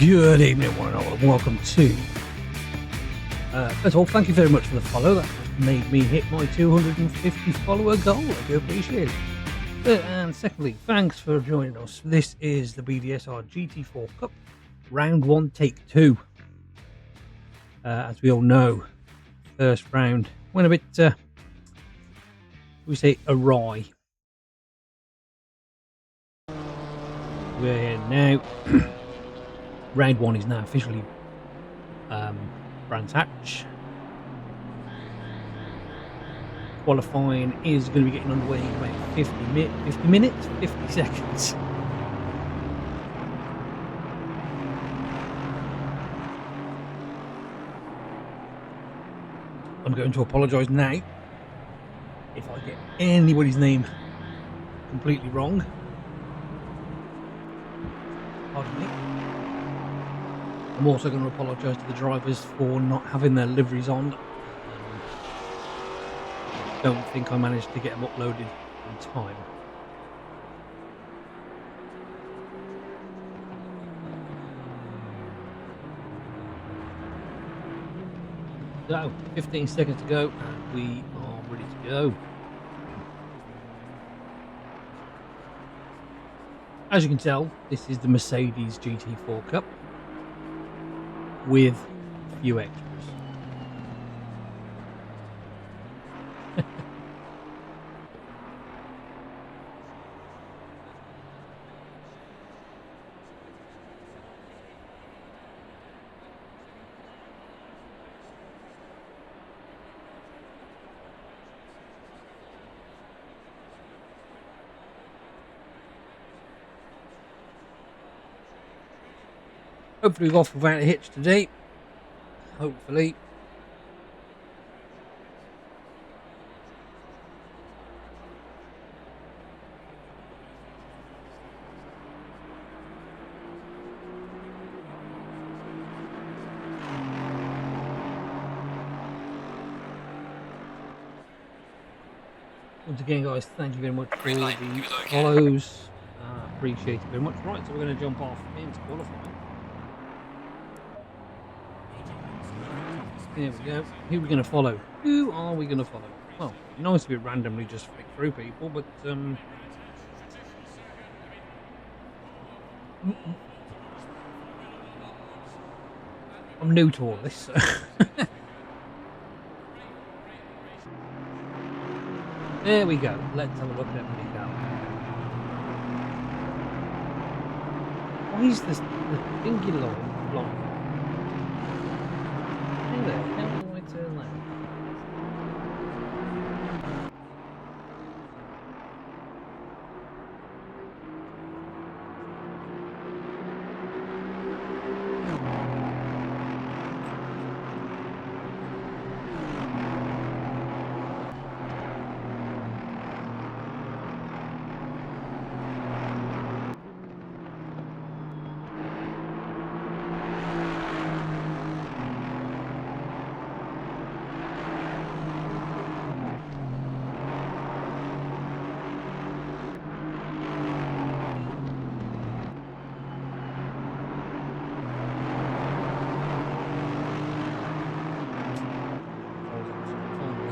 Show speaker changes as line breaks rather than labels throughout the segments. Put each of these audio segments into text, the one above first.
Good evening, one and all, and welcome to. First of all, thank you very much for the follow. That has made me hit my 250 follower goal. I do appreciate it. And secondly, thanks for joining us. This is the BVSR GT4 CUP, round 1, take 2. As we all know, first round went a bit, we say, awry. We're here now. Round 1 is now officially Brands Hatch. Qualifying is going to be getting underway in about 50 minutes, 50 seconds. I'm going to apologise now if I get anybody's name completely wrong. Pardon me. I'm also going to apologise to the drivers for not having their liveries on. Don't think I managed to get them uploaded in time. So, 15 seconds to go, and we are ready to go. As you can tell, this is the Mercedes GT4 CUP with a few extras. Hopefully we're off without a hitch today. Hopefully. Once again, guys, thank you very much for the follows. Appreciate it very much. Right, so we're going to jump off into qualifying. There we go. Who are we going to follow? Who are we going to follow? Well, nice to be randomly just flick through people, but I'm new to all this. There we go. Let's have a look at everybody go. Why is this the thingy line blind? Hey there, how do I turn that?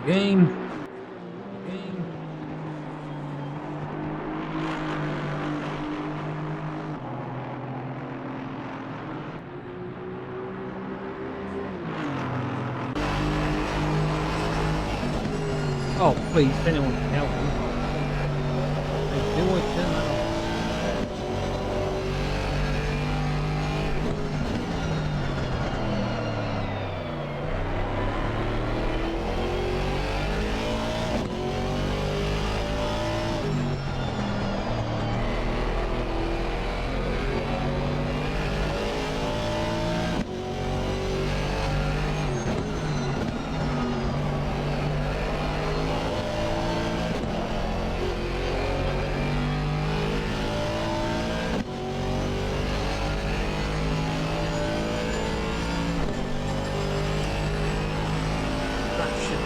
Game. Oh, please, anyone can help me. Do I turn that off?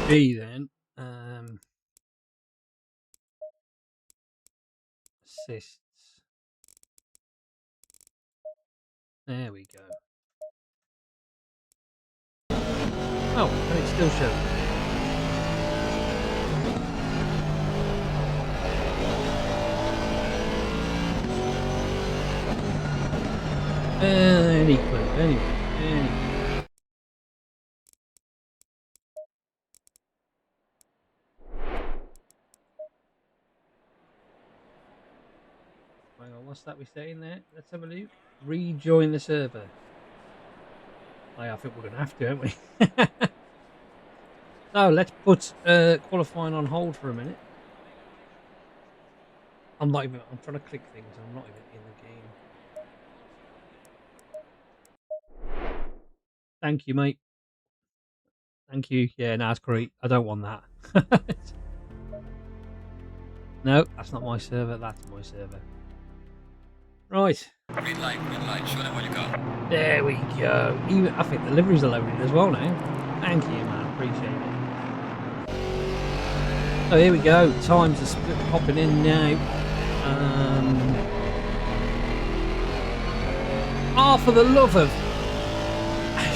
B then assists There we go. Oh, and it still shows. Any clue, anyway. Hang on, what's that we're saying there? Let's have a look. Rejoin the server. I think we're going to have to, aren't we? So let's put qualifying on hold for a minute. I'm trying to click things. I'm not even in the game. Thank you, mate. Thank you. Yeah, no, that's great. I don't want that. No, that's not my server. That's my server. Right.
Green light, show them what you got.
There we go. Even I think the liveries are loaded as well now. Thank you, man. Appreciate it. So here we go. Times are popping in now. Oh, for the love of...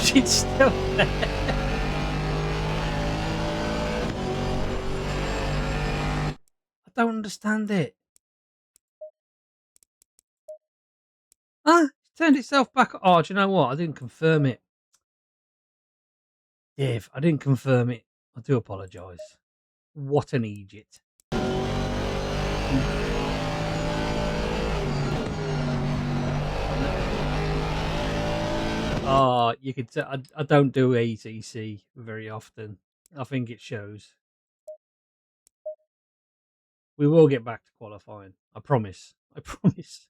She's still there. I don't understand it. Ah, it's turned itself back. Oh, do you know what? I didn't confirm it. Dave, I didn't confirm it. I do apologise. What an Egypt. Oh, you could. I don't do ATC very often. I think it shows. We will get back to qualifying. I promise. I promise.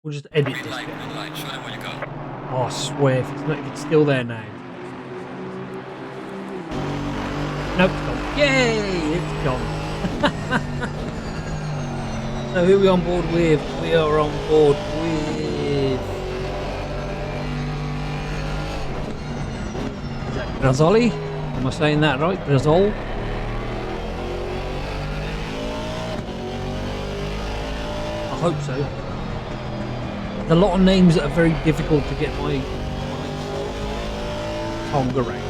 We'll just edit this.
Green light, show them what you got.
Oh, I swear, if it's still there now. Nope, it's gone. Yay, it's gone. So who are we on board with? We are on board with... Is that Grazzoli? Am I saying that right? Grazzol? I hope so. There's a lot of names that are very difficult to get my tongue around.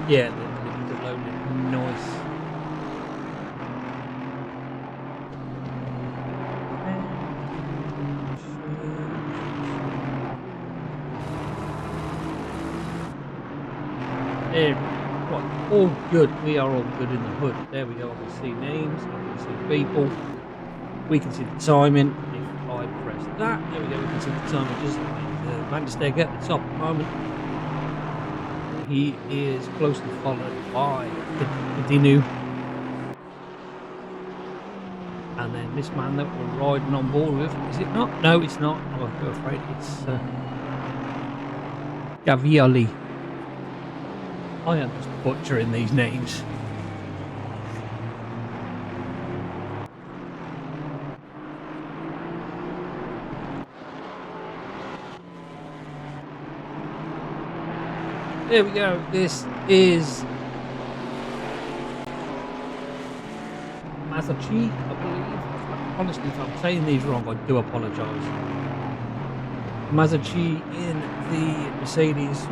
Yeah, the loaded. Nice. There, right, all good. We are all good in the hood. There we go. I can see names. I can see people. We can see the timing. If I press that, there we go. We can see the timing. Just Van der Steeg at the top at the moment. He is closely followed by Dinu. And then this man that we're riding on board with, is it not? No, it's not. I'm afraid it's Gavioli. I am just butchering these names. There we go. This is Mazachi, I believe. Honestly, if I'm saying these wrong, I do apologise. Mazachi in the Mercedes.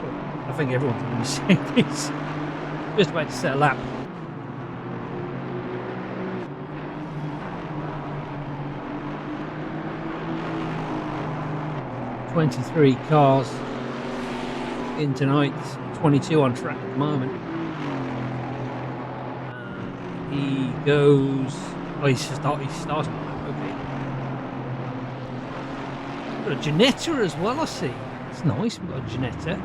I think everyone's in the Mercedes. Just about to set a lap. "23 cars in tonight, 22 on track at the moment." He goes... Oh, he starts. Okay. Got a Ginetta as well, I see. It's nice, we've got a Ginetta.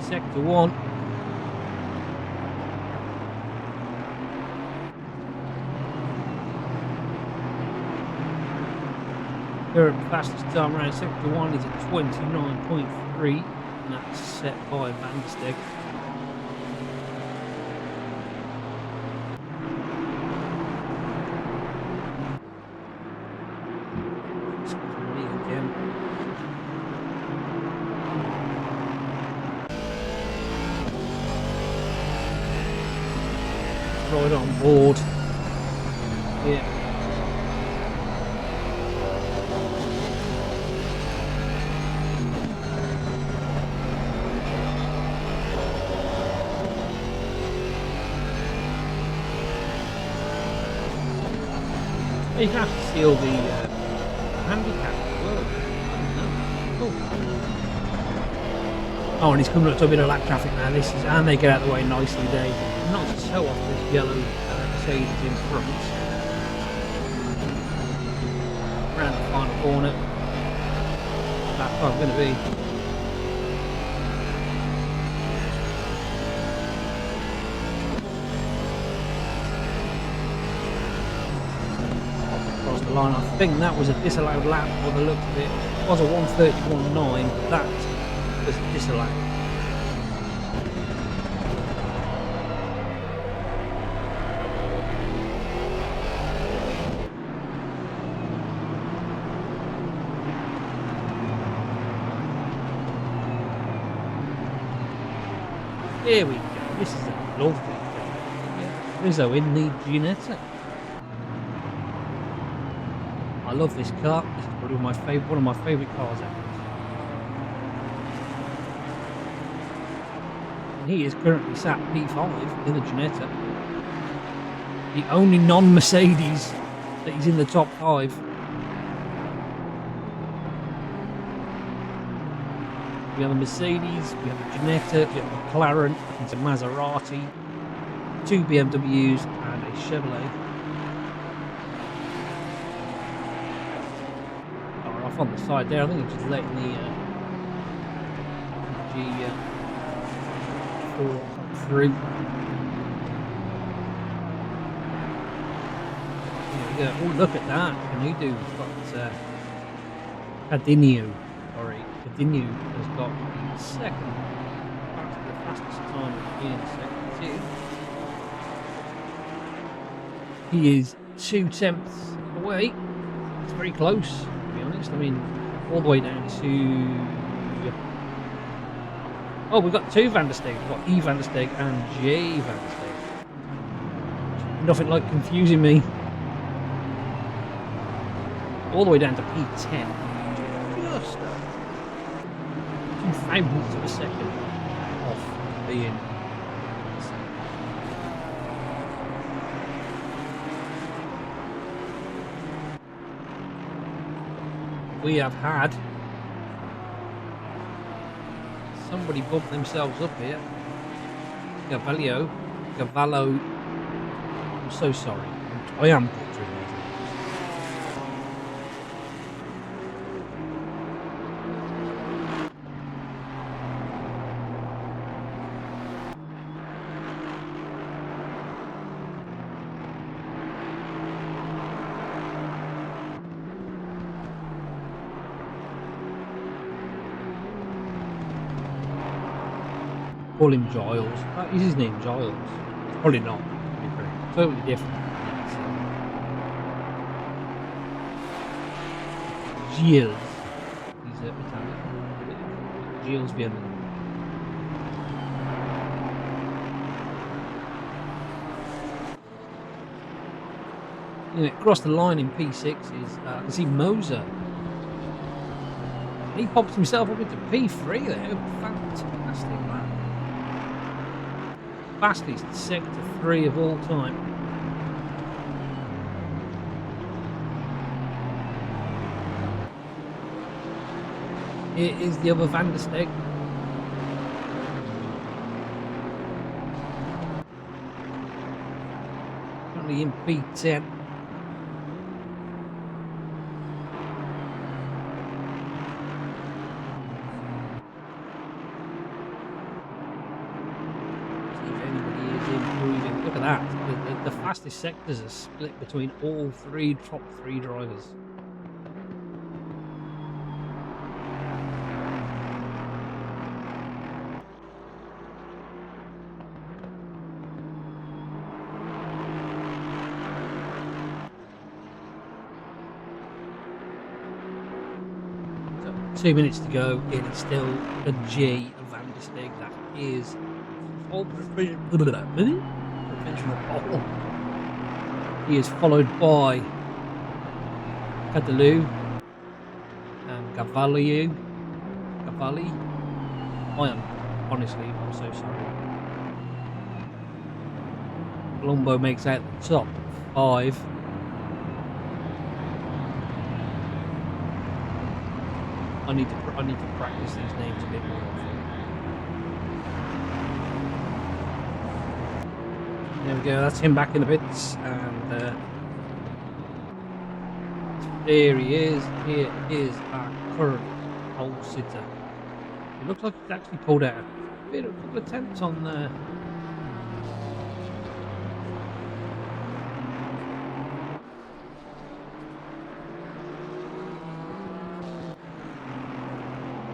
Sector 1. Current fastest time around sector 1 is at 29.3, and that's set by Van der Steg. Me again. Right on board. Yeah. You can actually see all the handicap as well. Oh, and he's coming up to a bit of lap traffic now. And they get out of the way nicely. They not to show off this yellow Mercedes in front. Around the final corner. That's what I'm going to be. Line. I think that was a disallowed lap by the looks of it. It was a 1:31.9, but that was disallowed. Here we go. This is a lovely thing. Rizzo in the Ginetta. I love this car. This is probably one of my favourite cars ever. And he is currently sat P5 in the Ginetta. The only non-Mercedes that he's in the top 5. We have a Mercedes, we have a Ginetta, we have a McLaren, it's a Maserati, 2 BMWs and a Chevrolet. On the side there, I think it's just letting the G4 come through. There we go. Oh, look at that! Can you do? We've got Cadinho. Sorry, Cadinho has got the second, the fastest time in sector 2. He is 2/10 away. It's very close. I mean, all the way down to... Oh, we've got 2 Van der Steg. We've got E Van der Steg and J Van der Steg. Nothing like confusing me. All the way down to P10. Just 2 thousandths of a second off being... We have had somebody bump themselves up here. Cavallo. I'm so sorry. I am butchering these. Call him Giles. Is his name Giles? It's probably not. Totally different. Gilles. He's Italian. Gilles Vienna. Across the line in P6 is I can see Moser. He pops himself up into P3 there. Fantastic, man. Fastest sector 3 of all time. Here is the other Van der Steg. Currently in P10. Look at that. The fastest sectors are split between all top three drivers. 2 minutes to go. It is still a G Van der Stig that is all provisional pole. He is followed by Cadalou and Cavalli. I'm so sorry. Colombo makes out the top 5. I need to practice these names a bit more. There we go. That's him back in the pits, and there he is. Here is our current pole sitter. It looks like he's actually pulled out a couple of attempts on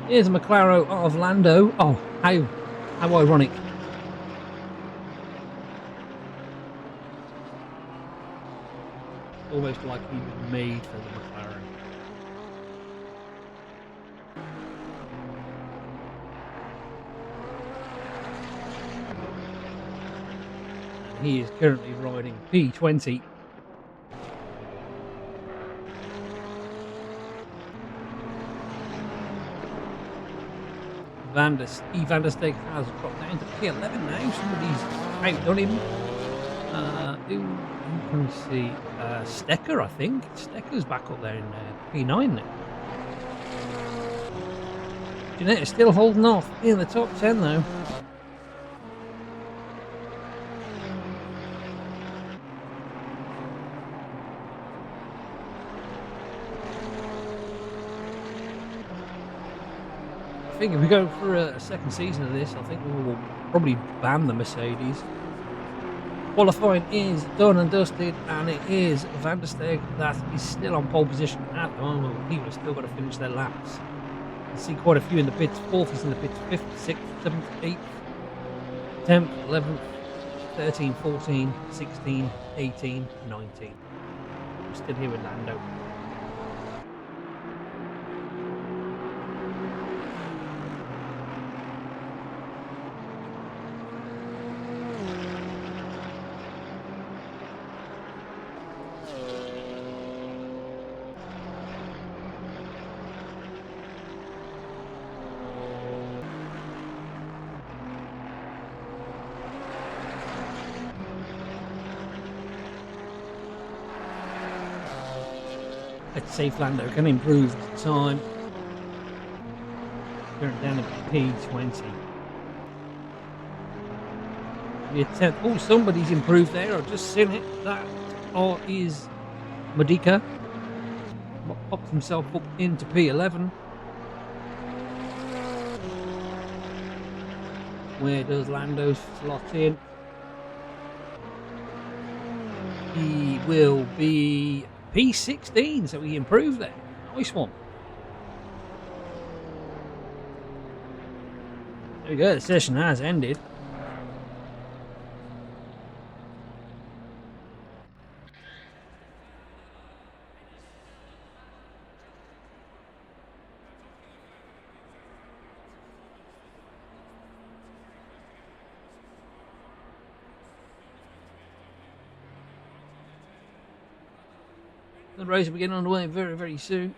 Here's a McLaren of Lando. Oh, how ironic. Almost like he was made for the McLaren. And he is currently riding P20. Van der Stig has dropped down to P11 now. Somebody's outdone him. Who can we see? Stecker, I think. Stecker's back up there in P9 now. Jeanette still holding off in the top 10 though. I think if we go for a second season of this, I think we will probably ban the Mercedes. Qualifying is done and dusted, and it is Van der Stig that is still on pole position at the moment. People have still got to finish their laps. You see quite a few in the pits. 4th is in the pits, 5th, 6th, 7th, 8th, 10th, 11th, 13, 14, 16, 18, 19. I'm still here with Lando. Let's see if Lando can improve the time. Current down at P20. The attempt. Oh, somebody's improved there. I've just seen it. That is Modica. Popped himself up into P11. Where does Lando slot in? He will be P16, so he improved there. Nice one. There we go, the session has ended. The race will begin underway very, very soon.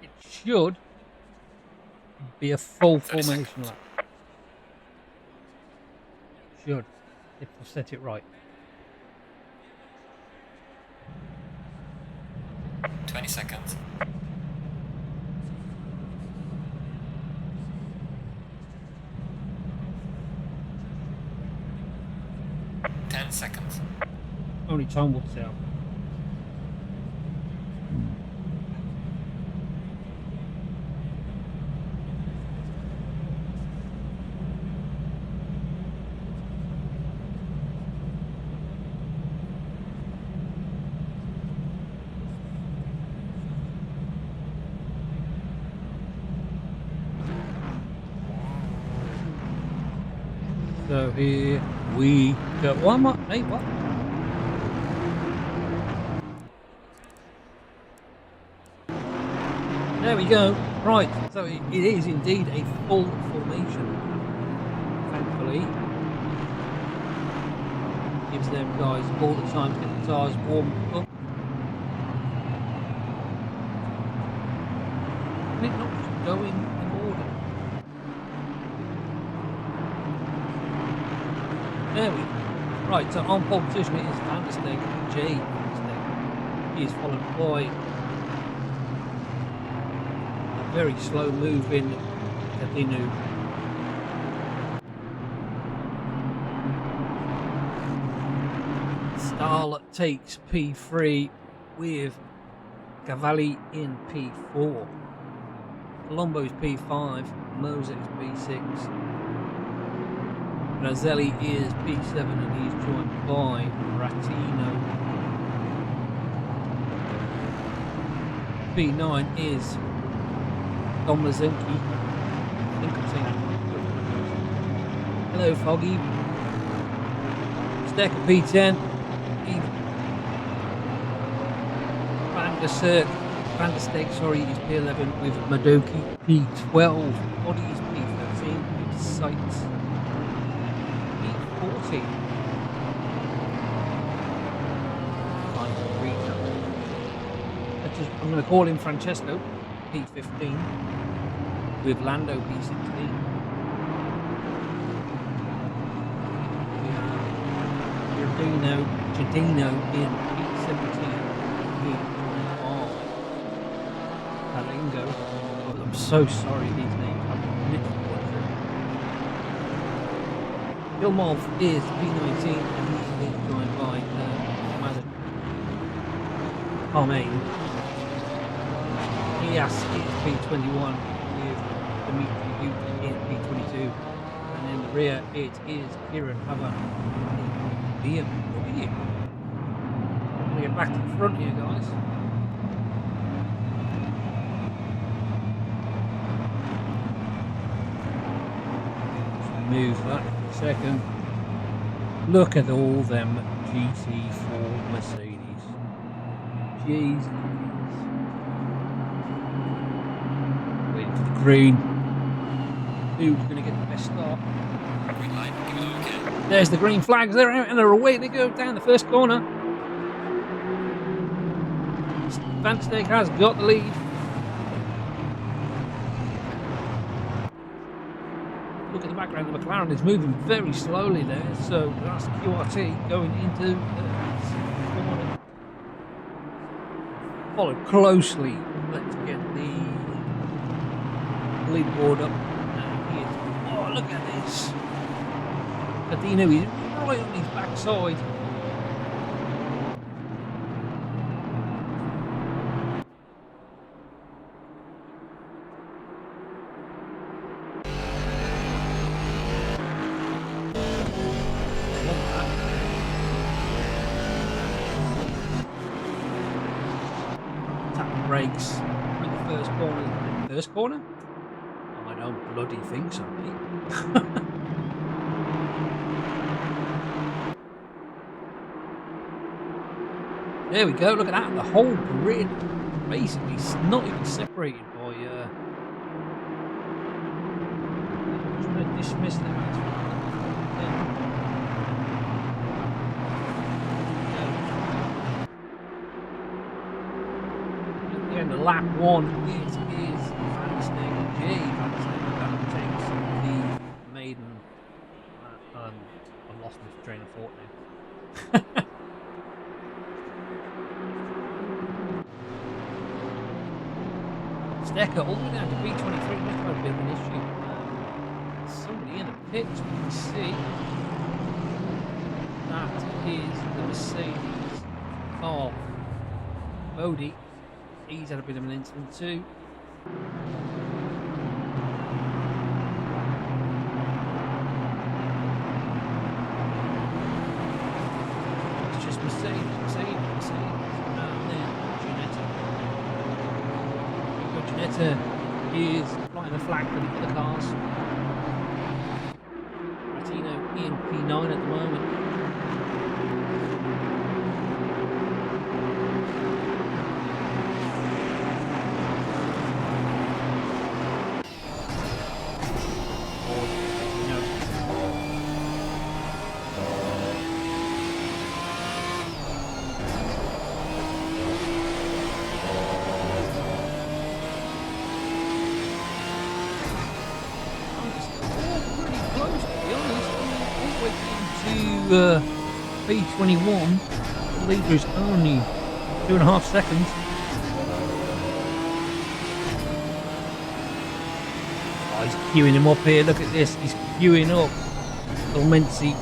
It should be a full formation lap. Should, if I set it right.
20 seconds. 10 seconds.
Only time will tell. Here we go. One more. Hey, what? There we go. Right, so it is indeed a full formation. Thankfully, gives them guys all the time to get the tires warmed up. And it not just going in order. There we go. Right, so on pole position it is Van der Steeg, J. Van der Steeg. He is followed by very slow moving Cadino. Stahl takes P3 with Cavalli in P4. Colombo's P5, Moses P6. Razzelli is P7 and he's joined by Ratino. P9 is Dom Mazinki. I think I'm saying that. Hello, Foggy. Stecker P10. Van der Steeg, sorry, is P11 with Madoki P12. Body is P13 with Sights P14. I'm going to call him Francesco P15 with Lando P16. We have Giardino in P17. Palingo. Oh, I'm so sorry these names. I'm literally watching. Ilmov is P19 and he is joined by Mazin. Parmain. Ias is P21 with Dimitri Hute in P22. And in the rear it is Kieran Haver in BMW. I'm going to get back to the front here, guys. Move that for a second. Look at all them GT4 Mercedes. Jesus. Waiting for the green. Who's going to get the best start?
Green light, give it okay.
There's the green flags. They're out and they're away. They go down the first corner. Van der Steeg has got the lead. Look at the background, the McLaren is moving very slowly there, so that's QRT going into the corner. Followed closely. Let's get the leaderboard up. Oh, look at this. Cadino is right on his backside. Brakes in the first corner. First corner? I don't bloody think so, mate. There we go, look at that. The whole grid basically not even separated by I'm just going to dismiss them. The lap one, it is Van der Steeg, J. Van der Steeg, that takes the maiden. I've lost my train of thought now. Stecker all the way down to B23, must have a bit of an issue. Somebody in the pits, we can see. That is the Mercedes car. Bodie. He's had a bit of an incident too. It's just Mercedes. And then Ginetta is flying the flag for the other cars. Martino in 29 at the moment. B21, the leader is only 2.5 seconds. Oh, he's queuing him up here. Look at this. He's queuing up. Almensi.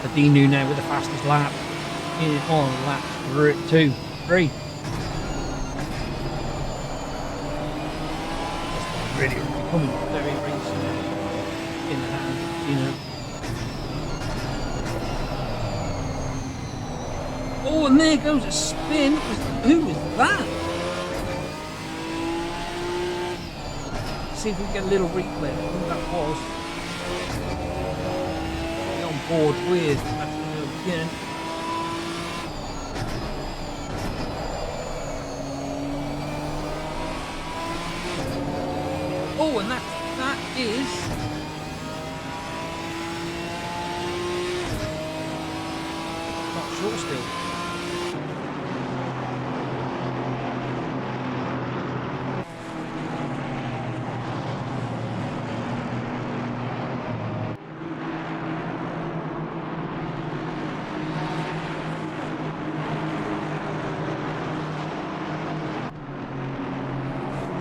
Adinu now with the fastest lap. In on lap 2, 3. Really becoming very racing in the hand, you know. Oh, and there goes a spin. Who was that? See if we can get a little replay of who that was. Be on board with Matino again. Oh, and that is not sure still.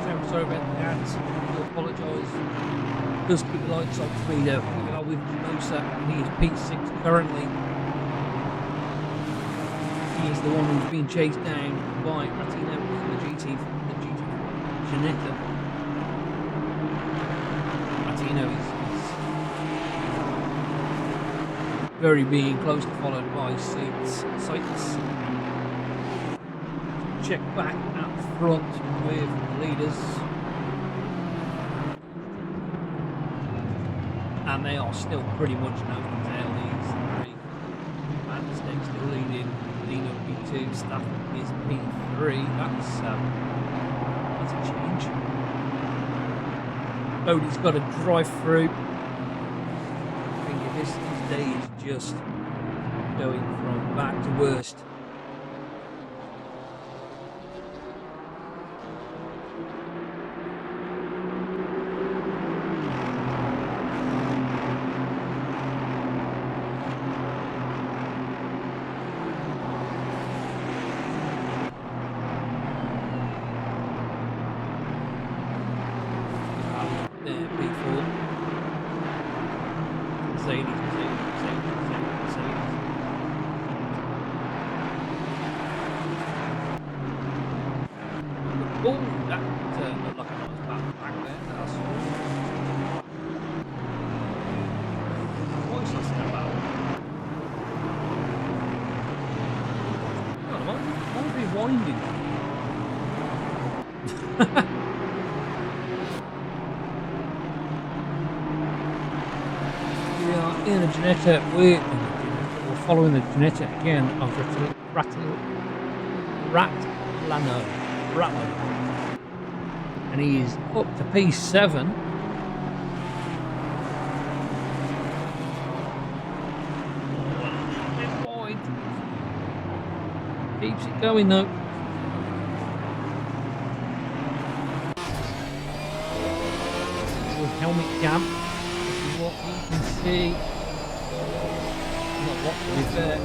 So sorry about that. Apologise. Does keep the lights on for me though. We are with Mosa and he is P6 currently. He is the one who's been chased down by Martino in the GT4 Ginetta. Martino is very being closely followed by Sites. Check back at front with the leaders. And they are still pretty much nose to tail, these three. Matt's next still leading. Dino P2, Stafford is P3. That's a change. Bodie's got to drive through. I think this day is just going from bad to worst. Oh, that looked like I was back there. That's what is this about? Why are we winding? We are in a Ginetta. We're following the Ginetta again of Ratlano. And he's up to P7. Wide. Keeps it going though. Helmet gap. This is what we can see. Not what to be fair.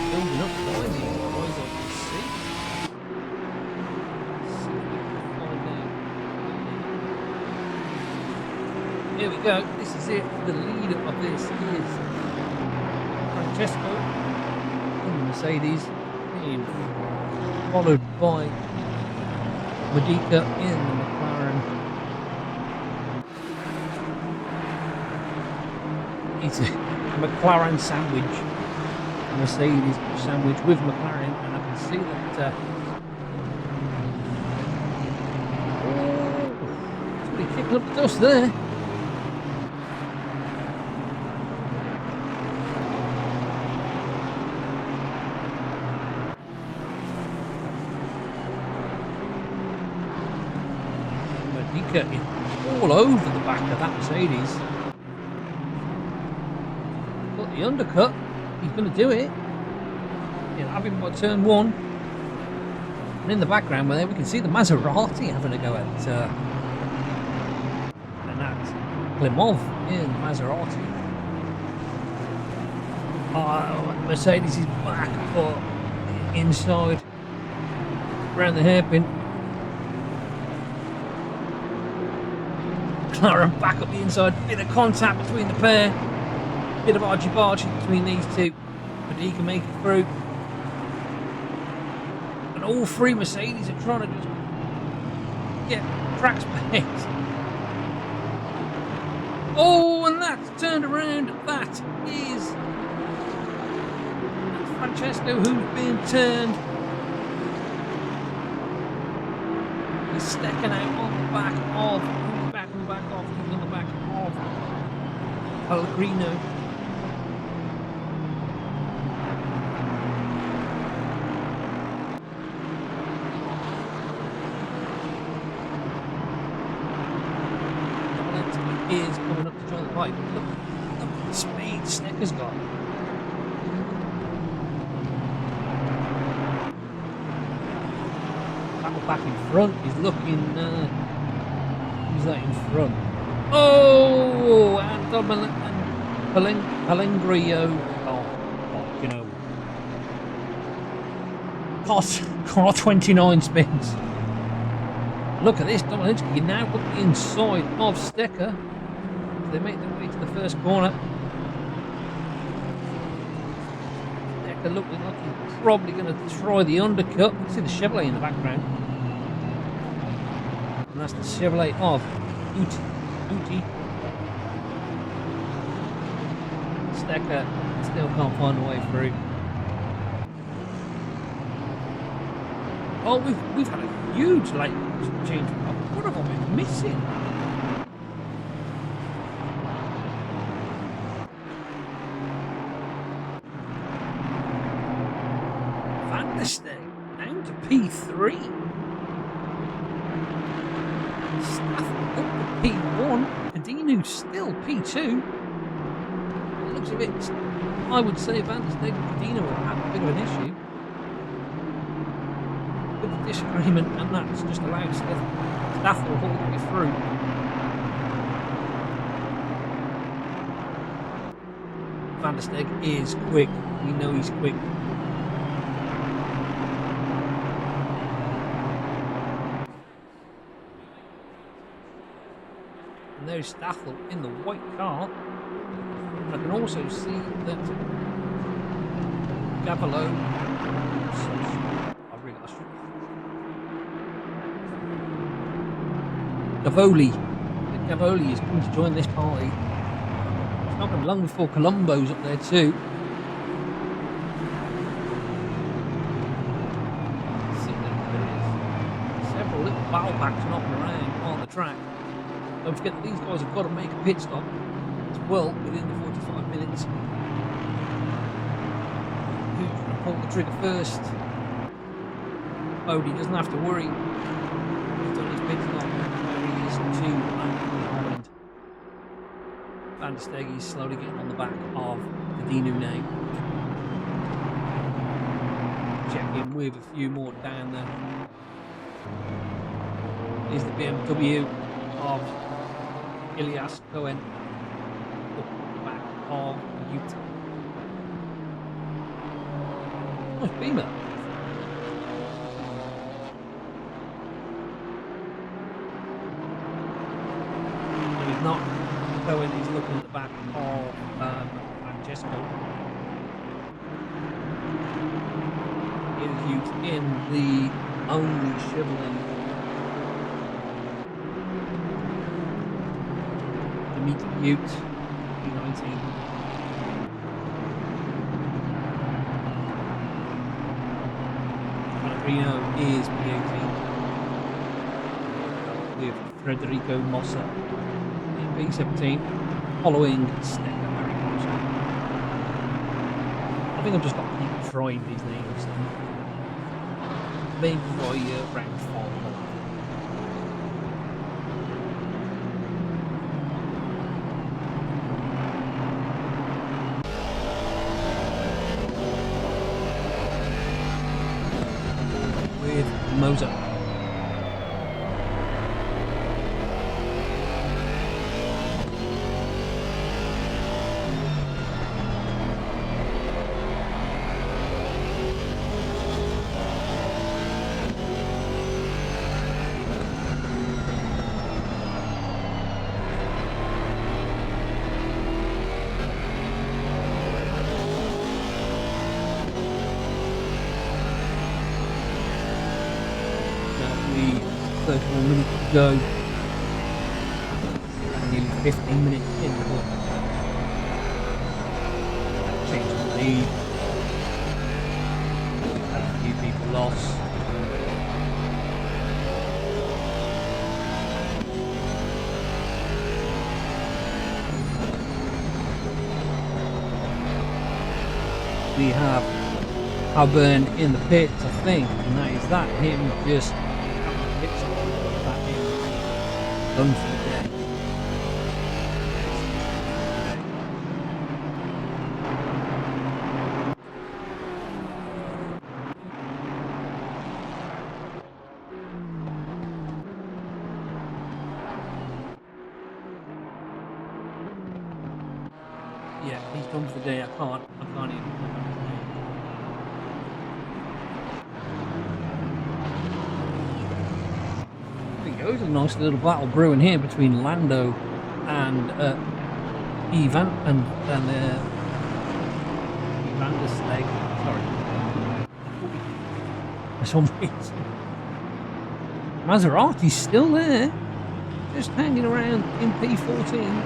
Building up behind these guys, I can see. Here we go. This is it. The leader of this is Francesco in the Mercedes, followed by Medica in the McLaren. it's a McLaren sandwich, a Mercedes sandwich with McLaren, and I can see that. It's really kicking up the dust there. Medika is all over the back of that Mercedes. But the undercut, he's going to do it. He'll have him by turn 1. And in the background there we can see the Maserati having a go at and that's Klimov in the Maserati. Mercedes is back up inside around the hairpin. McLaren back up the inside, bit of contact between the pair, bit of argy-bargy between these two, but he can make it through. And all 3 Mercedes are trying to just get track space. Oh, and that's turned around. That's Francesco who's been turned. He's stacking out on the back of. He's on the back of Pellegrino. Is coming up to join the fight. Look at the speed Snecker's got. Battle back in front. He's looking. Who's that in front? Oh, and Pelengrio. Oh, you know. Car 29 spins. Look at this, Dominici now up the inside of Stecker. They make their way to the first corner. Stecker looking like he's probably going to try the undercut. You can see the Chevrolet in the background. And that's the Chevrolet of Uti. Stecker still can't find a way through. Oh, we've had a huge late change. What have I been missing? Van der Steg down to P3. Staff up to P1. Adinu still P2. It looks a bit. I would say Van der Steg and Adinu will have a bit of an issue. Disagreement, and that's just allowed Staffel all the way through. Van der Steg is quick. We know he's quick. And there's Staffel in the white car. And I can also see that Gavalo. Gavoli is going to join this party. It's not been long before Colombo's up there too. See, there is several little battle packs knocking around on the track. Don't forget that these guys have got to make a pit stop as well within the 45 minutes. Who's going to pull the trigger first? Bodie doesn't have to worry. He's done his pit stop. To behind. Van der Steg is slowly getting on the back of the Dinu now. Check in with a few more down there. Here's the BMW of Ilias Cohen. Up the back of Ute. Nice Beamer. Not Cohen, he's looking at the back of Francesco. Here's Ute in the only Chevrolet. To meet Ute, P19. Reno is P18 with Federico Mossa in P17, following Stefan Mariposa. I think I've just got to keep trying these names. Maybe by round 4. With Moser. Now 31 minutes to go. Nearly 15 minutes in, but change the lead. Had a few people lost. We have Harburn in the pits, I think, and that is that. Him just hits that in. Done for the day. Yeah, he's done for the day. I can't even. There was a nice little battle brewing here between Lando and Evan and Van der Steg. Sorry, for some reason Maserati's still there, just hanging around in P14.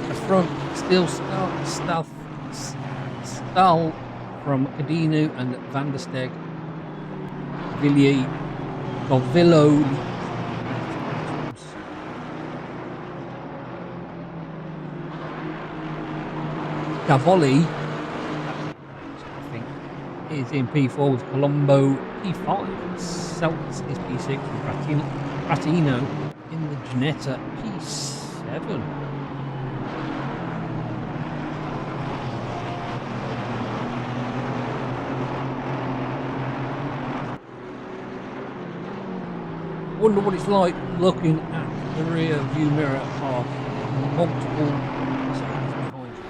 The front still stall from Cadino and Van der Steg. Govillo. Cavalli, I think, is in P4 with Colombo. P5. Seltz is P6 with Pratino in the Ginetta P7. Wonder what it's like looking at the rear view mirror of multiple seconds behind you.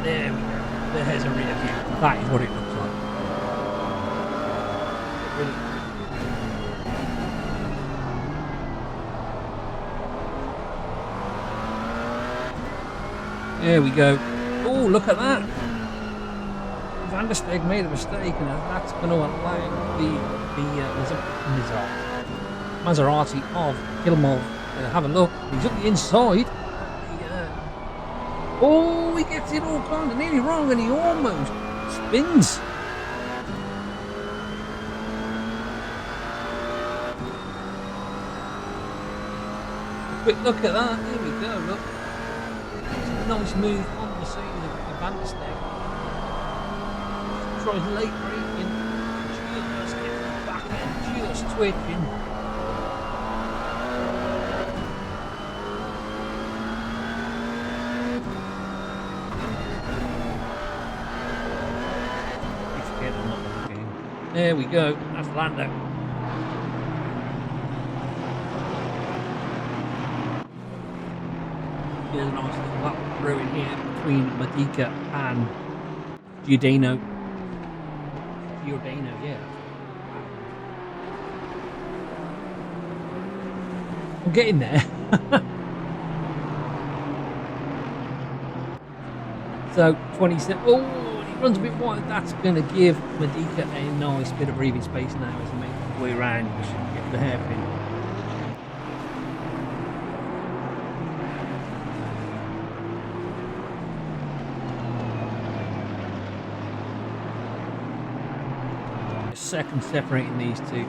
There we go. There's a rear view. That is what it looks like. Brilliant. There we go. Oh, look at that. Van der Steg made a mistake, and that's going to allow the Maserati of Kilmov to have a look. He's up the inside. Oh, he gets it all kind of nearly wrong, and he almost spins. A quick look at that. There we go. Look. Nice move on the side of Van der Steg. Tries late braking, just gets the back end, just twitching. There we go, that's Lando. There's a nice little battle brewing here between Madica and Giordano, yeah. I'm getting there. So 27. Oh, he runs a bit wide. That's going to give Medica a nice bit of breathing space now as he makes his way around. He should get the hairpin. A second separating these two.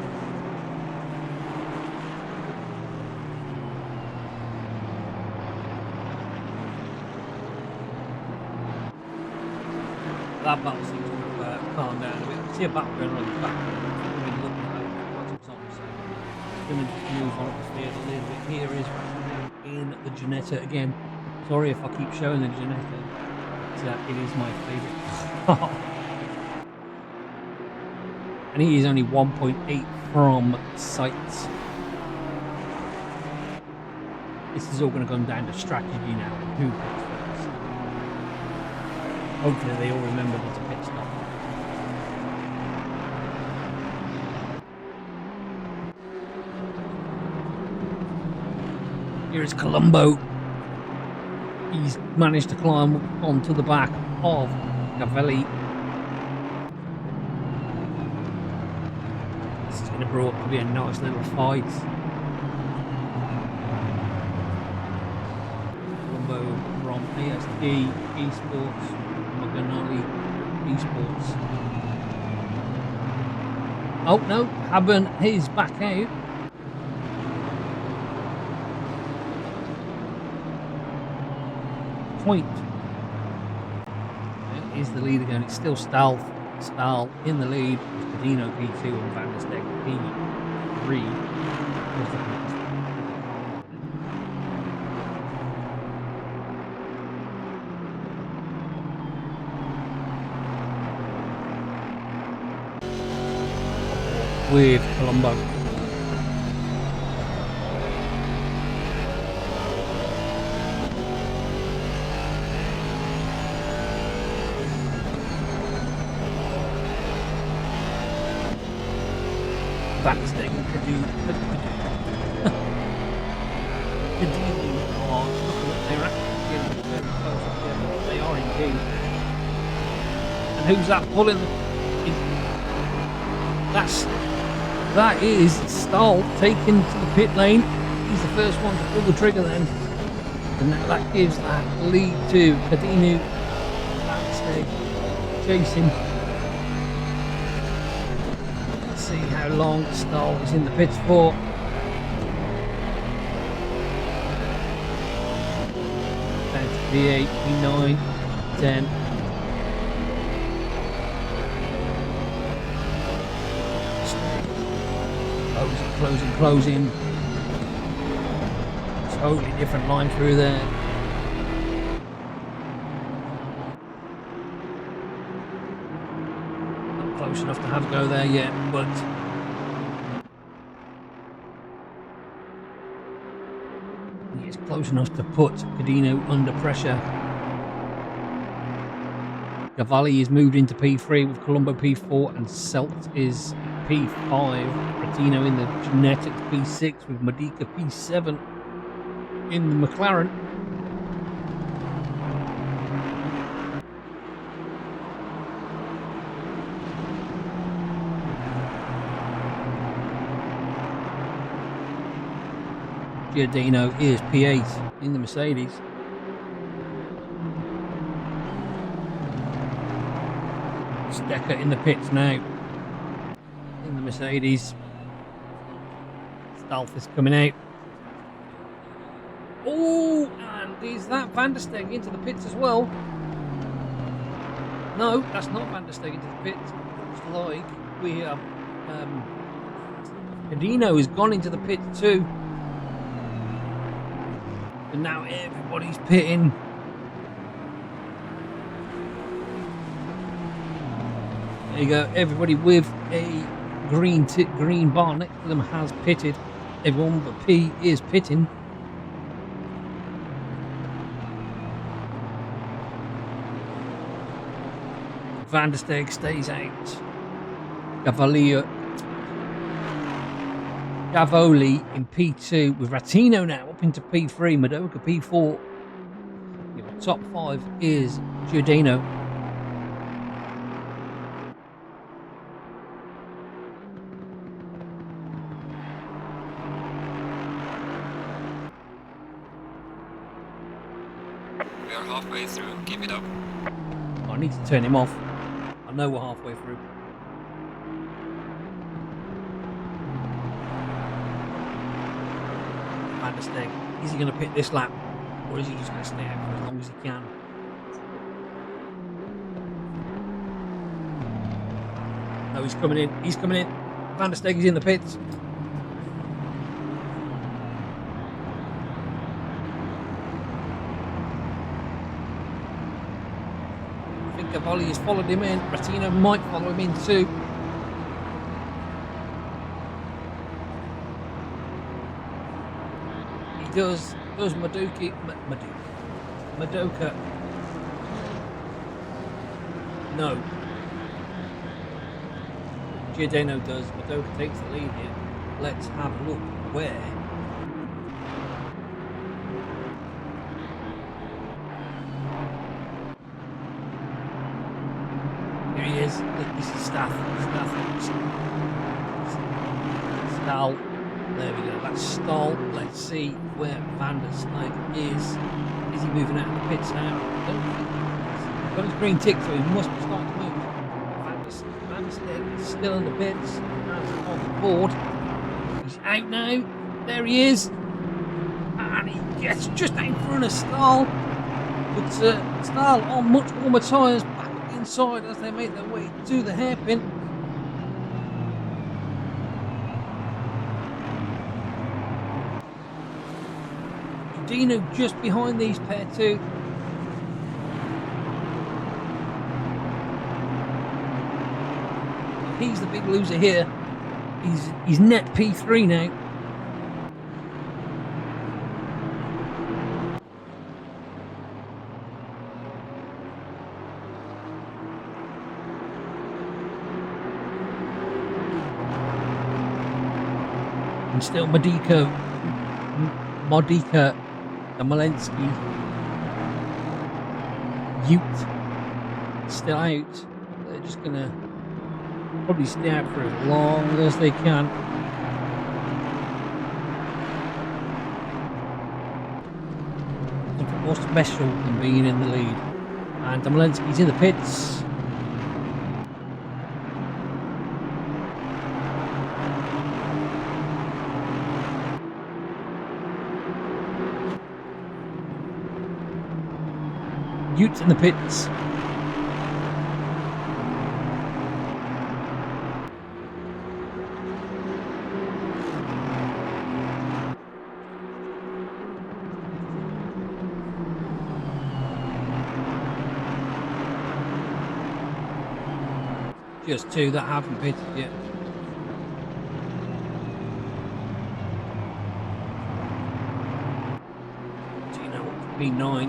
That battle seems to have calmed down a bit. See a battle going on in the background. We've been looking at what it's on, so it's going to move on up the field a little bit. Here is in the Ginetta again. Sorry if I keep showing the Ginetta, but it is my favourite. And he is only 1.8 from sights. This is all going to come down to strategy now and who picks first. Hopefully they all remember there's a pit stop. Here is Colombo. He's managed to climb onto the back of Cavelli. This is going to grow up to be a nice little fight. Colombo from ASD Esports. Maganoli Esports. Oh no, Haben is back out. Point. That is the lead again. It's still Stahl in the lead. Cadino P2 and Van der Stek P3. With Colombo. That's the thing to do. They're actually getting very close together. They are indeed. And who's that pulling? That is Stahl taken to the pit lane. He's the first one to pull the trigger then. And that gives that lead to Cadino. Chasing. Let's see how long Stahl is in the pits for. Down to P8, P9, 10. Closing. Totally different line through there. Not close enough to have a go there yet, but he is close enough to put Cadino under pressure. Cavalli is moved into P3 with Colombo P4 and Selt is P5. Ratino in the Genetics P6 with Medica P7 in the McLaren. Giordano is P8 in the Mercedes. Stecker in the pits now in the Mercedes. Stalf is coming out. Oh, and is that Van der Stek into the pits as well? No, that's not Van der Stek into the pits. Looks like we are. Cadino has gone into the pits too. And now everybody's pitting. There you go, everybody with a green bar next to them has pitted. Everyone but P is pitting. Van der Stek stays out. Cavoli in P2 with Ratino now up into P3. Madoka P4. Your top 5 is Giordano. I need to turn him off. I know we're halfway through. Van der Steg, is he going to pick this lap? Or is he just going to stay out for as long as he can? No, he's coming in. He's coming in. Van der Steg is in the pits. I think Cavalli has followed him in. Ratino might follow him in too. He does Madoka. No. Giordano does. Madoka takes the lead here. Let's have a look where. Here he is. This is Staff. Stahl. There we go. That's Stahl. Let's see where Van der Steg is. Is he moving out of the pits now? I don't think he's got his green tick, so he must be starting to move. Van der Steg is still in the pits. That's on the board. He's out now. There he is. And he gets just out in front of Stahl. But Stahl on much warmer tyres back at the inside as they make their way to the hairpin. Dino just behind these pair too. He's the big loser here. He's net P3 now. And still Modica Domolensky Ute still out. They're just gonna probably stay out for as long as they can. Nothing more special than being in the lead. And Domolensky's in the pits. Utes in the pits. Just two that haven't pitted yet. Do you know what P9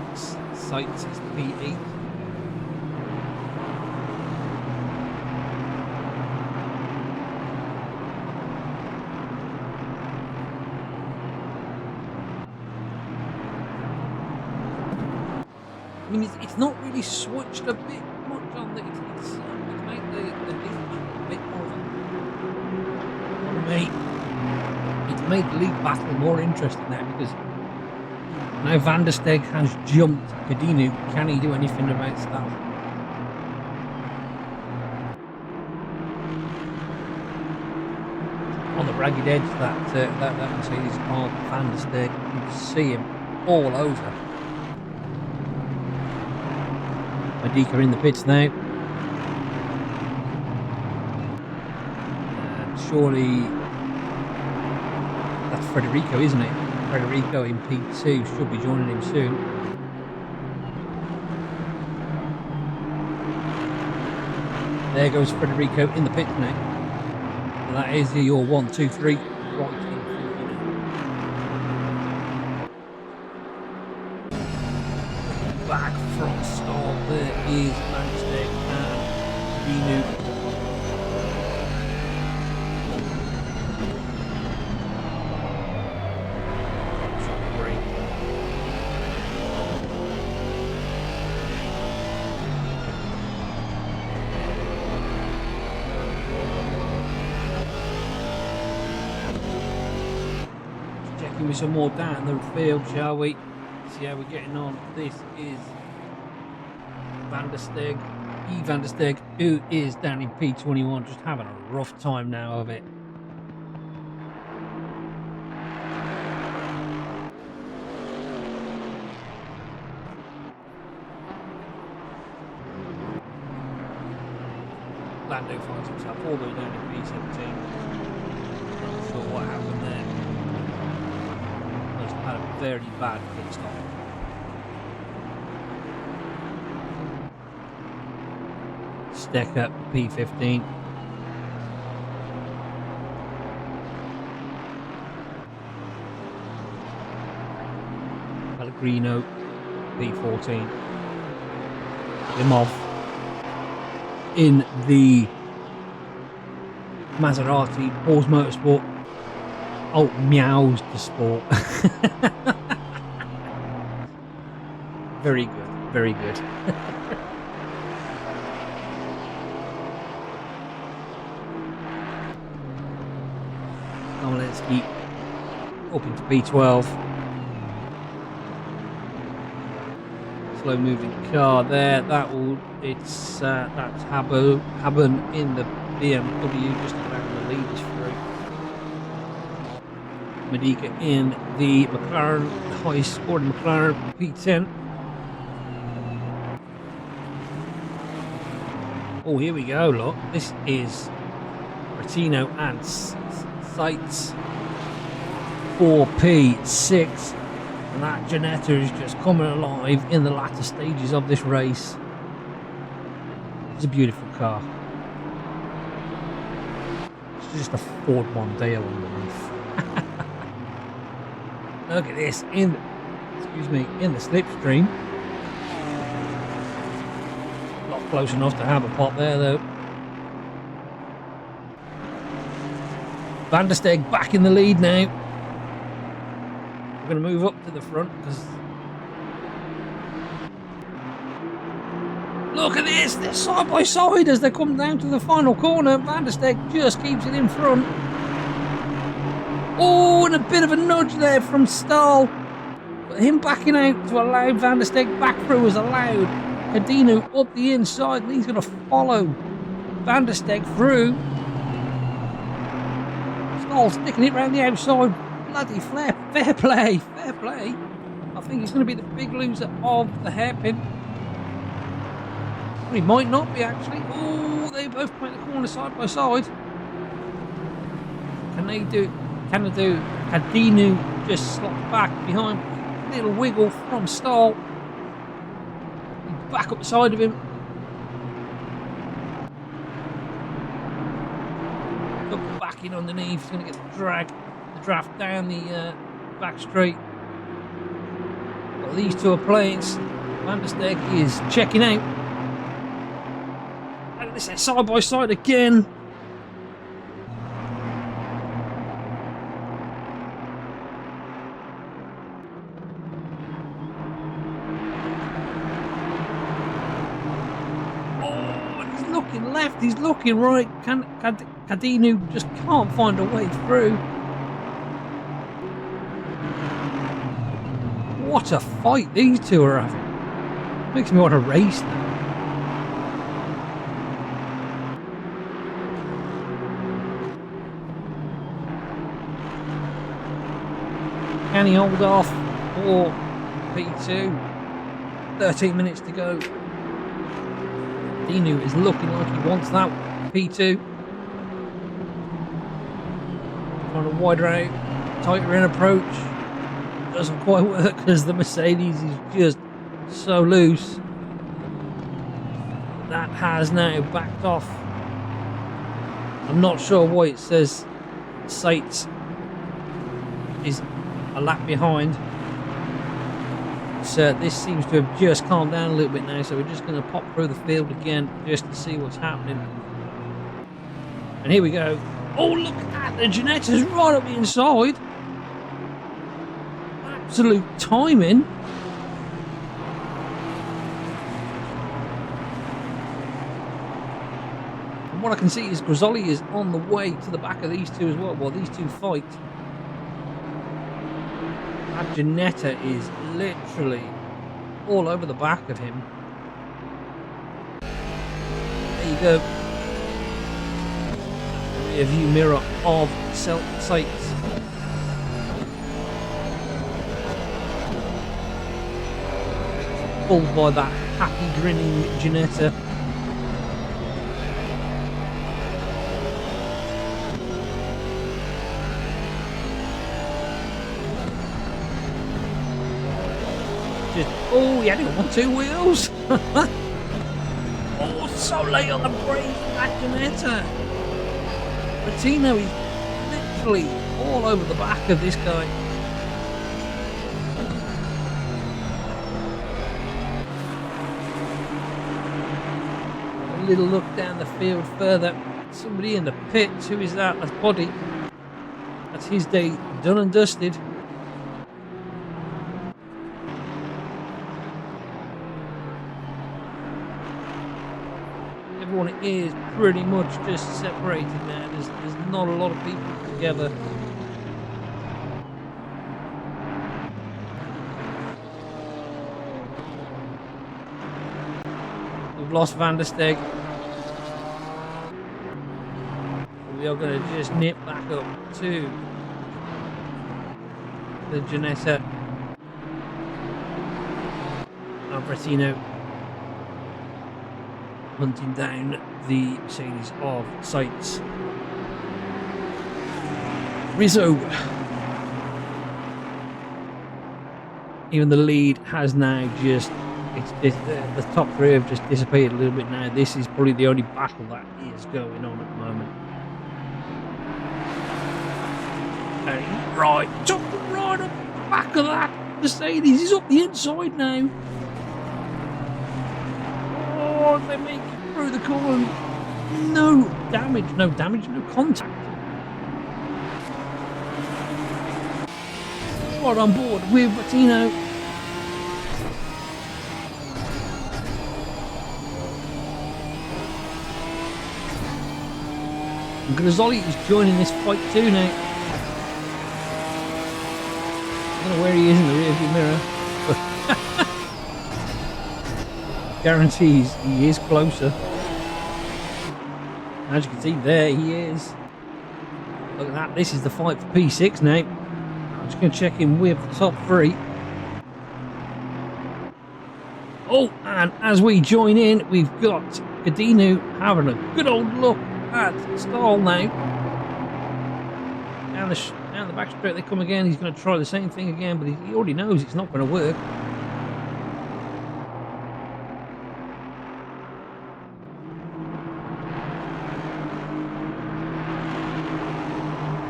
sights is P8? I mean, it's not really switched a bit much on the. It's made the lead a bit more. It's made the lead battle more interesting now because now Van der Steg has jumped Cadino. Can he do anything about that? On the ragged edge, that Mercedes car, Van der Steg, you can see him all over. Modica in the pits now. And surely that's Federico, isn't it? Federico in P2 should be joining him soon. There goes Federico in the pits now. And that is your 1, 2, 3 right in. Back from stall, there is Manchester and Dinu. Checking with some more down the field, shall we? See how we're getting on. This is Van der Steeg, Van der Steeg, who is down in P21, just having a rough time now of it. Lando finds himself all the way down in P17. Not sure what happened there. Must have had a very bad pit stop. Stack up P15. Pellegrino P14. Him off in the Maserati Porsche Motorsport. Oh, meows the sport. Very good, very good. Let's keep up into B12. Slow moving car there. That's Haben in the BMW, just around the lead is through. Medica in the McLaren, the highest scored McLaren P10. Oh, here we go. Look, this is Retino and Sights 4P6, and that Ginetta is just coming alive in the latter stages of this race. It's a beautiful car. It's just a Ford Mondeo underneath. Look at this in the slipstream. Not close enough to have a pop there though. Van der Steeg back in the lead now. We're going to move up to the front because look at this, they're side by side as they come down to the final corner. Van der Steeg just keeps it in front. Oh, and a bit of a nudge there from Stahl. But him backing out to allow Van der Steeg back through was allowed. Cadino up the inside, and he's going to follow Van der Steeg through. Sticking it round the outside. Bloody fair play. I think he's going to be the big loser of the hairpin. Well, he might not be actually. Oh, they both come out the corner side by side. Can they do? Cadino just slots back behind. Little wiggle from Stahl. Back up the side of him. Back in underneath, he's going to get the draft down the back straight. Well, these two are playing. Van der Steeg is checking out. And this is side by side again. Oh, he's looking left, he's looking right. Cadino just can't find a way through. What a fight these two are having. Makes me want to race now. Can he hold off for P2? 13 minutes to go. Cadino is looking like he wants that P2. Trying to widen out, tighter in approach. Doesn't quite work because the Mercedes is just so loose. That has now backed off. I'm not sure why it says Sights is a lap behind. So this seems to have just calmed down a little bit now, so we're just going to pop through the field again just to see what's happening. And here we go. Oh, look at that! The Ginetta's right up the inside. Absolute timing. And what I can see is Grizzoli is on the way to the back of these two as well, while these two fight. Ginetta is literally all over the back of him. go. Rear view mirror of sights. Pulled by that happy grinning Janetta. Oh, he had it on 2 wheels. Oh, so late on the brake, that Janetta. Martino is literally all over the back of this guy. A little look down the field further. Somebody in the pits. Who is that? That's Body. That's his day done and dusted. Everyone is pretty much just separated now. There's not a lot of people together. We've lost Van der Steg. We are going to just nip back up to the Janetta and Bretino, hunting down the Mercedes of sights. Rizzo. Even the lead has now just, the top 3 have just dissipated a little bit now. This is probably the only battle that is going on at the moment. And right, top right up the back of that Mercedes. He's up the inside now. Oh, they make it through the corner. No damage, no contact. Right on board with Martino. And Grizzoli is joining this fight too now. I don't know where he is in the rearview mirror, but guarantees he is closer. As you can see, there he is. Look at that. This is the fight for P6 now. I'm just going to check in with the top 3. Oh, and as we join in, we've got Cadino having a good old look at Stahl now. Down the back straight they come again. He's going to try the same thing again, but he already knows it's not going to work.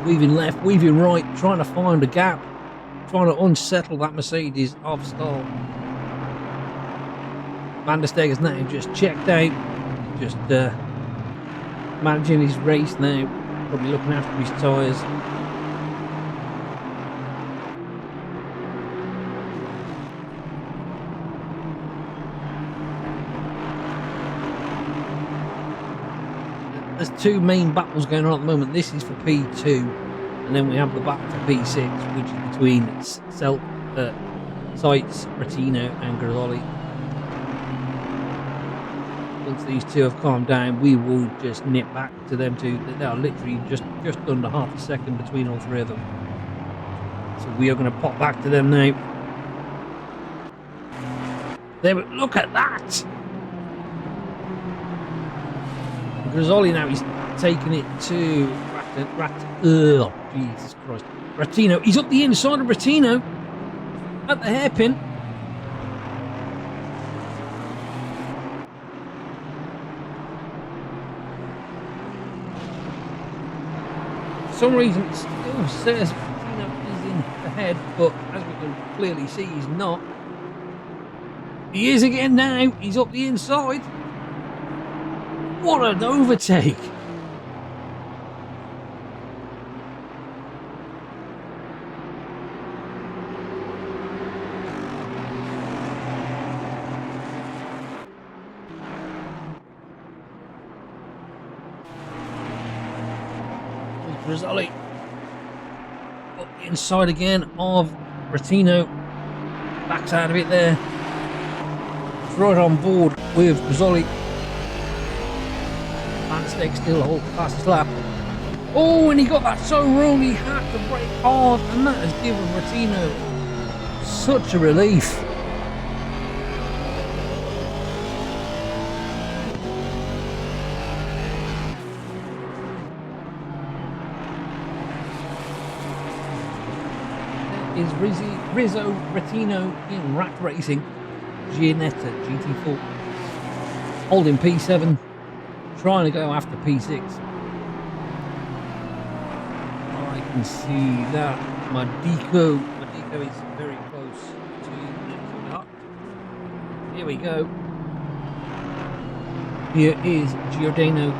Weaving left, weaving right, trying to find a gap, trying to unsettle that Mercedes of Stahl. Van der Steg is now just checked out, just managing his race now, probably looking after his tyres. There's 2 main battles going on at the moment. This is for P2, and then we have the battle for P6, which is between Sights, Retino, and Grizzoli. Once these 2 have calmed down, we will just nip back to them 2. They are literally just under half a second between all 3 of them. So we are going to pop back to them now. There, look at that! Grizzoli now, he's taking it to Jesus Christ. Ratino, he's up the inside of Ratino at the hairpin. For some reason, it still says Ratino is in the head, but as we can clearly see, he's not. He is again now, he's up the inside. What an overtake! Grizzoli up the inside again of Ratino. Backs out of it there. It's right on board with Grizzoli. Van Steeg still holds the fastest lap. Oh, and he got that so wrong, he had to brake hard, and that has given Rattino such a relief. Is Rizzo Rattino in Rat Racing Giannetta GT4 holding P7, trying to go after P6. I can see that Madico is very close to the up. Here we go. Here is Giordano.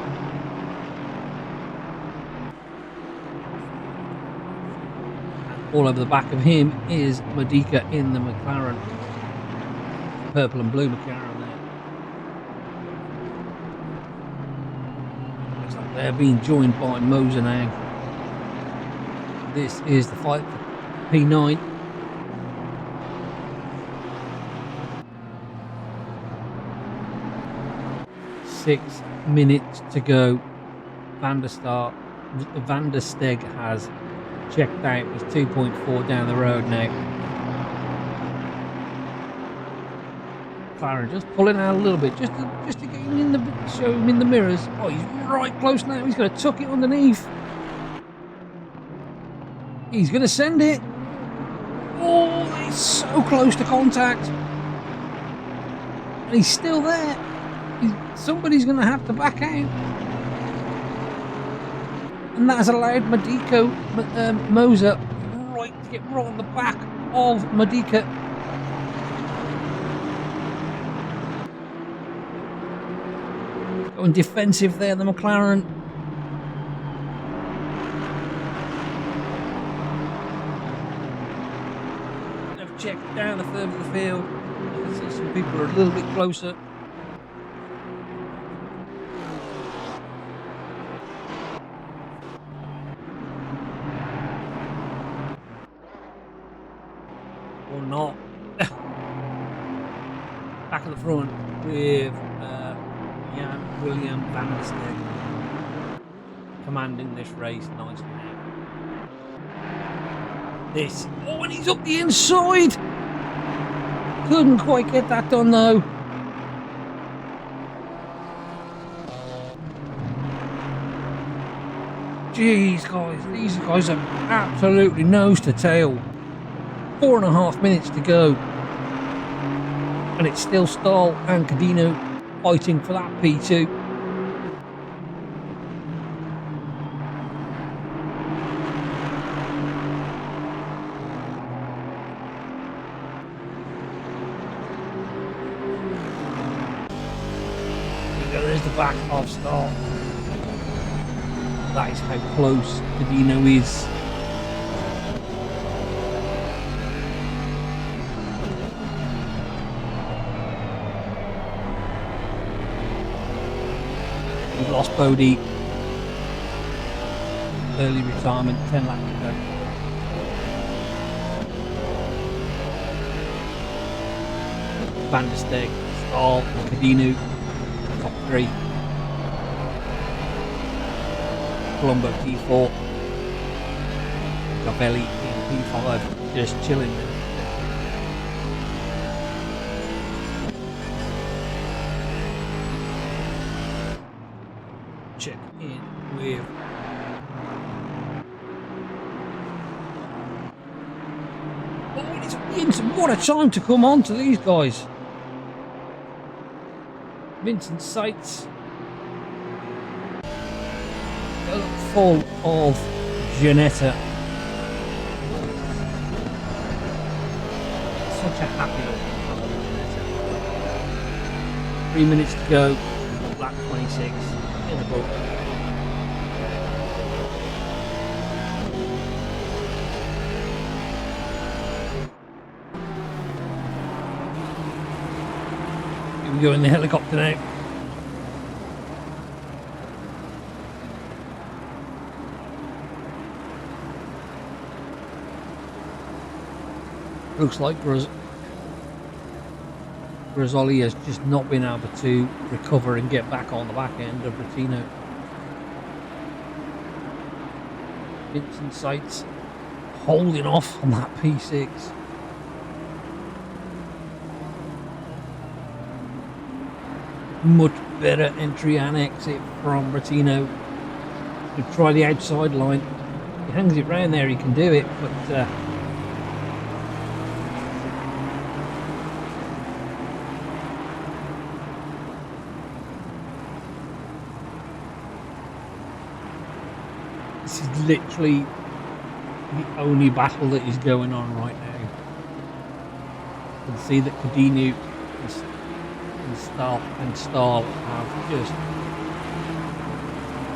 All over the back of him is Madica in the McLaren. Purple and blue McLaren there. Looks like they're being joined by Moser now. This is the fight for P9. Six minutes to go. Van der Steeg has checked out, was 2.4 down the road now. McLaren just pulling out a little bit, just to get him in the, show him in the mirrors. Oh, he's right close now. He's going to tuck it underneath. He's going to send it. Oh, he's so close to contact, and he's still there. Somebody's going to have to back out. And that has allowed Moser to get right on the back of Madica. Going defensive there, the McLaren. They've checked down the further of the field. You can see some people are a little bit closer. Or not. Back at the front with William Van der Steeg commanding this race nicely now. This, oh, and he's up the inside. Couldn't quite get that done though. Jeez, guys, these guys are absolutely nose to tail. 4.5 minutes to go, and it's still Stahl and Cadino fighting for that P2. There's the back of Stahl. That is how close Cadino is. We've lost Bodie. Early retirement, 10 laps to go. Van der Steeg, Stahl, Cadino, top 3. Colombo P4. Gavelli in P5, just chilling there. Check in with what a time to come on to these guys. Vincent Seitz full of Giannetta. Such a happy looking fellow, Giannetta. 3 minutes to go, lap 26 in the book. Here we go in the helicopter now. Looks like Grazzoli has just not been able to recover and get back on the back end of Rattino. Vincent Sights holding off on that P6. Much better entry and exit from Rattino. To try the outside line. He hangs it round there, he can do it, but this is literally the only battle that is going on right now. You can see that Cadino and Stahl have just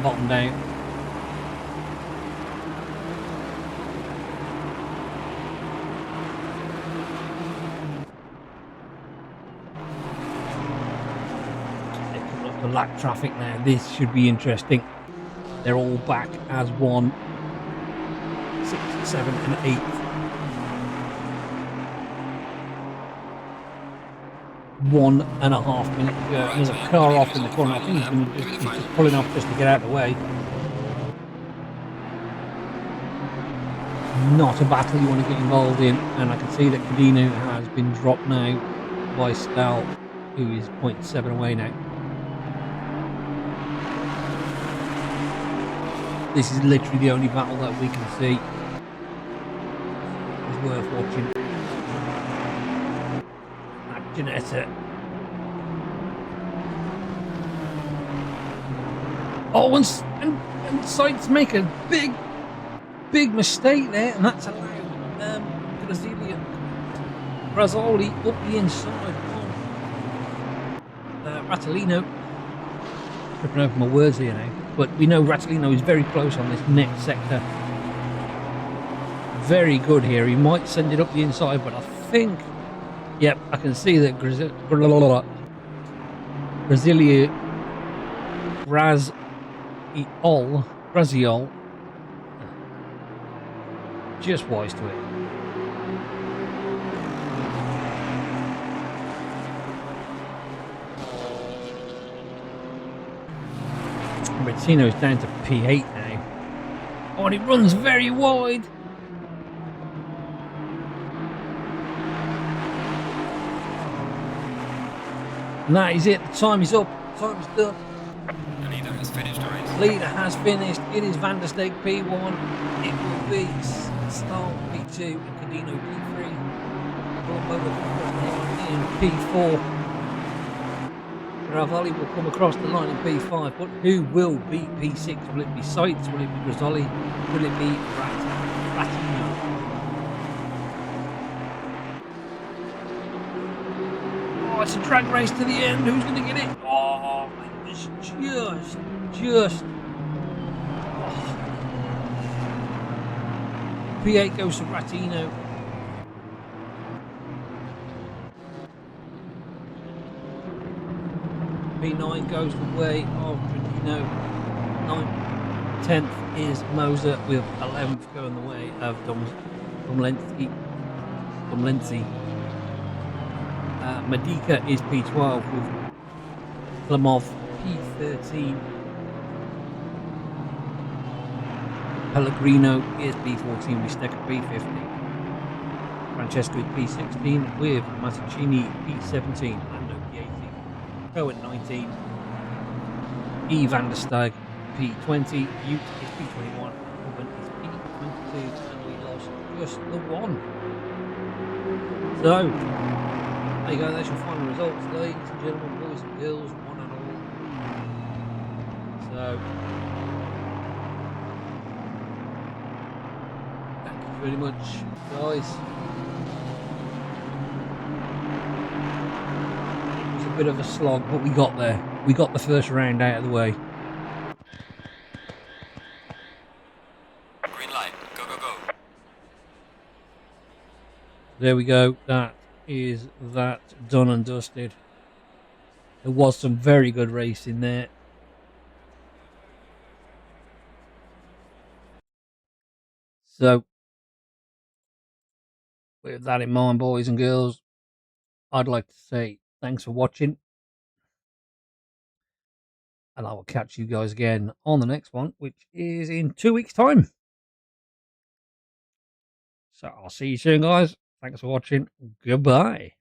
bottomed out. Looking up the lap traffic now, this should be interesting. They're all back as one, 6th, 7th and 8th. 1.5 minutes ago. There's a car off in the corner. I think he's just pulling off just to get out of the way. Not a battle you want to get involved in, and I can see that Cadino has been dropped now by Stahl, who is 0.7 away now. This is literally the only battle that we can see. It's worth watching. Janetta. Oh, and Sights make a big mistake there, and that's allowed Brazzoli up the inside on Rattolino. Tripping over my words here now, but we know Rattolino is very close on this next sector. Very good here. He might send it up the inside, but I think, yep, I can see that Graziol just wise to it. Bettino's down to P8 now. Oh, and it runs very wide. And that is it. The time is up. The time is done.
The leader has finished the race.
Leader has finished. It is Van der Steeg P1. It will be Stahl P2 and Cadino P3. In P4. Ravalli will come across the line in P5, but who will beat P6? Will it be Sights? Will it be Grazzoli? Will it be Rattino? Oh, it's a drag race to the end. Who's going to get it? Oh, it's just. Oh. P8 goes to Rattino. P9 goes the way of Trentino. 9th, 10th is Moser, with 11th going the way of Domlenzi. Medica is P12 with Klimov P13. Pellegrino is P14 with Stecker P15. Francesco is P16 with Massicini P17. Cohen 19, E. Van der Steeg P20, Ute is P21, Ruben is P22, and we lost just the one. So, there you go, that's your final results, ladies and gentlemen, boys and girls, one and all. So, thank you very much, guys. Bit of a slog, but we got there. We got the first round out of the way.
Green light. Go, go, go.
There we go. That is that done and dusted. There was some very good racing there. So, with that in mind, boys and girls, I'd like to say thanks for watching, and I will catch you guys again on the next one, which is in 2 weeks' time. So I'll see you soon, guys. Thanks for watching. Goodbye.